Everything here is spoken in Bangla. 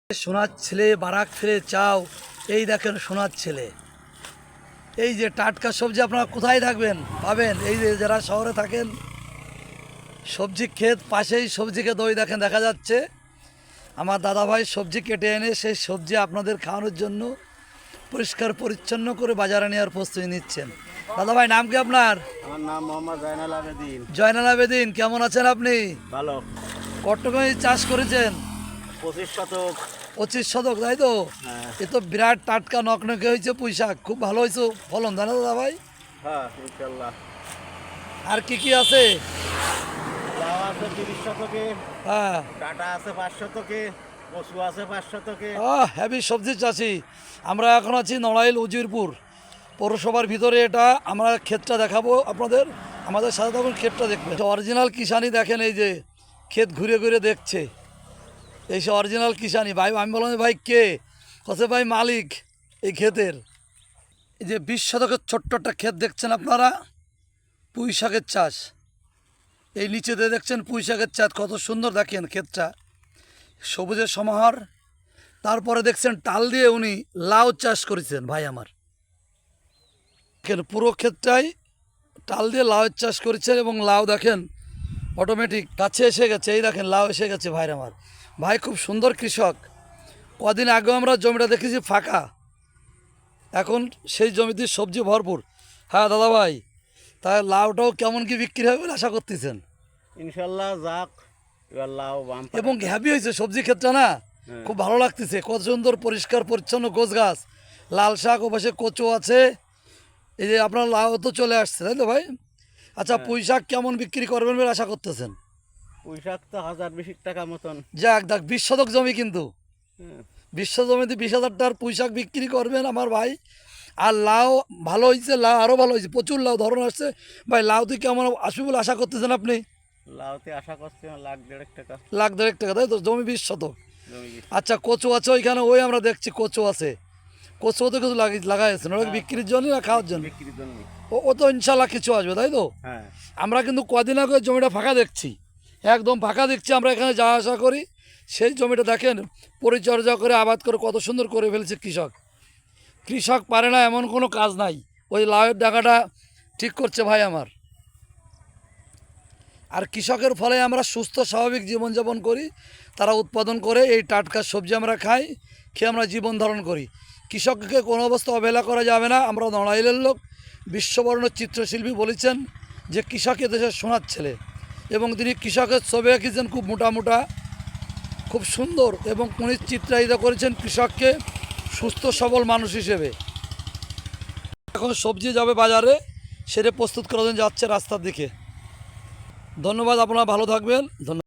সোনার ছেলে বারাক ফিরে চাও, এই দেখেন সোনার ছেলে। এই যে টাটকা সবজি আপনারা কোথায় থাকবেন পাবেন, এই যে যারা শহরে থাকেন সবজি ক্ষেত পাশেই সবজি ক্ষেত, ওই দেখেন দেখা যাচ্ছে আমার দাদাভাই সবজি কেটে এনে সেই সবজি আপনাদের খাওয়ানোর জন্য পরিষ্কার পরিচ্ছন্ন করে বাজারে নেওয়ার প্রস্তুতি নিচ্ছেন। দাদাভাই নাম কি আপনার? আমার নাম মোহাম্মদ জয়নাল আবেদিন। জয়নাল আবেদিন, কেমন আছেন আপনি? ভালো। কতটুকু চাষ করেছেন? 25 শতক। 25 শতক, তাই তো? হ্যাঁ এ তো বিরাট টাটকা নকনকে হয়েছে পুঁই শাক, খুব ভালো হয়েছে ফলন, জানো দাদা ভাই? হ্যাঁ ইনশাল্লাহ। আর কি কি আছে? লাউ আছে 30 শতকে, হ্যাঁ, ডাটা আছে 5 শতকে, কচু আছে 5 শতকে। হেভি সবজি চাষি। আমরা এখন আছি নড়াইল উজিরপুর পৌরসভার ভিতরে। এটা আমরা ক্ষেতটা দেখাবো আপনাদের, আমাদের সাথে তখন ক্ষেতটা দেখবেন। অরিজিনাল কিষানি দেখেন, এই যে ক্ষেত ঘুরে ঘুরে দেখছে, এই সে অরিজিনাল কিষানি ভাই। আমি বললাম ভাই কে? কসে ভাই মালিক এই ক্ষেতের। এই যে 20 শতকের ছোট্ট একটা ক্ষেত দেখছেন আপনারা, পুঁই শাকের চাষ। এই নিচেতে দেখছেন পুঁই শাকের চাষ, কত সুন্দর দেখেন ক্ষেতটা, সবুজের সমাহার। তারপরে দেখছেন টাল দিয়ে উনি লাউ চাষ করেছেন ভাই আমার। দেখেন পুরো ক্ষেতটাই টাল দিয়ে লাউ চাষ করেছেন, এবং লাউ দেখেন অটোমেটিক গাছে এসে গেছে। এই দেখেন লাউ এসে গেছে ভাইর আমার। ভাই খুব সুন্দর কৃষক। কদিন আগেও আমরা জমিটা দেখেছি ফাঁকা, এখন সেই জমিতে সবজি ভরপুর। হ্যাঁ দাদা ভাই, তাই লাউটাও কেমন কি বিক্রি হবে বলে আশা করতেছেন? ইনশাল্লাহ যাক, এবার লাউ বাম্পার। এবং হ্যাপি হয়েছে সবজি ক্ষেতটা না, হ্যাঁ। খুব ভালো লাগতেছে। কত সুন্দর পরিষ্কার পরিচ্ছন্ন গোছ গাছ, লাল শাক, ও পাশে কচু আছে। এই যে আপনার লাউ তো চলে আসছে, তাই তো ভাই? আচ্ছা, পুঁই শাক কেমন বিক্রি করবেন বলে আশা করতেছেন? পুঁই শাক তো 1020 টাকা মতন। যাক দেখ, 20 শতক জমি কিন্তু, হ্যাঁ। 20 জমিতে 20,000 টাকার পুঁই শাক বিক্রি করবেন আমার ভাই। আর লাউ ভালো হয়েছে, লাউ আরও ভালো হয়েছে, প্রচুর লাউ ধরন আসছে ভাই। লাউ তুই কেমন আসবে বলে আশা করতেছেন আপনি? লাউতে আশা করছি 1,50,000 টাকা। 1,50,000 টাকা, তাই তো? জমি 20 শতক। জমি কি? আচ্ছা, কচু আছে ওইখানে, ওই আমরা দেখছি কচু আছে। কচু তো কিছু লাগাইছেন ওটা বিক্রির জন্য না খাওয়ার জন্য? বিক্রির জন্য। ও তো ইনশাল্লাহ কিছু আসবে, তাই তো? হ্যাঁ। আমরা কিন্তু কদিন আগে জমিটা ফাঁকা দেখছি, একদম ফাঁকা দেখছি। আমরা এখানে যাওয়া আসা করি, সেই জমিটা দেখেন পরিচর্যা করে আবাদ করে কত সুন্দর করে ফেলেছে কৃষক। কৃষক পারে না এমন কোনো কাজ নাই, ওই লাউয়ের ডাকাটা ঠিক করছে ভাই আমার। আর কৃষকের ফলে আমরা সুস্থ স্বাভাবিক জীবনযাপন করি, তারা উৎপাদন করে এই টাটকা সবজি আমরা খাই, খেয়ে আমরা জীবন ধারণ করি। কৃষককে কোনো অবস্থা অবহেলা করা যাবে না। আমরা নড়াইলের লোক, বিশ্ববরণ্য চিত্রশিল্পী বলেছেন যে কৃষক দেশের সোনার ছেলে, এবং তিনি কৃষকের ছবি এঁকেছেন খুব মোটা মোটা, খুব সুন্দর, এবং উনি চিত্রায়িত করেছেন কৃষককে সুস্থ সবল মানুষ হিসেবে। এখন সবজি যাবে বাজারে, সেটা প্রস্তুত করার জন্য যাচ্ছে রাস্তার দিকে। ধন্যবাদ, আপনারা ভালো থাকবেন। ধন্যবাদ।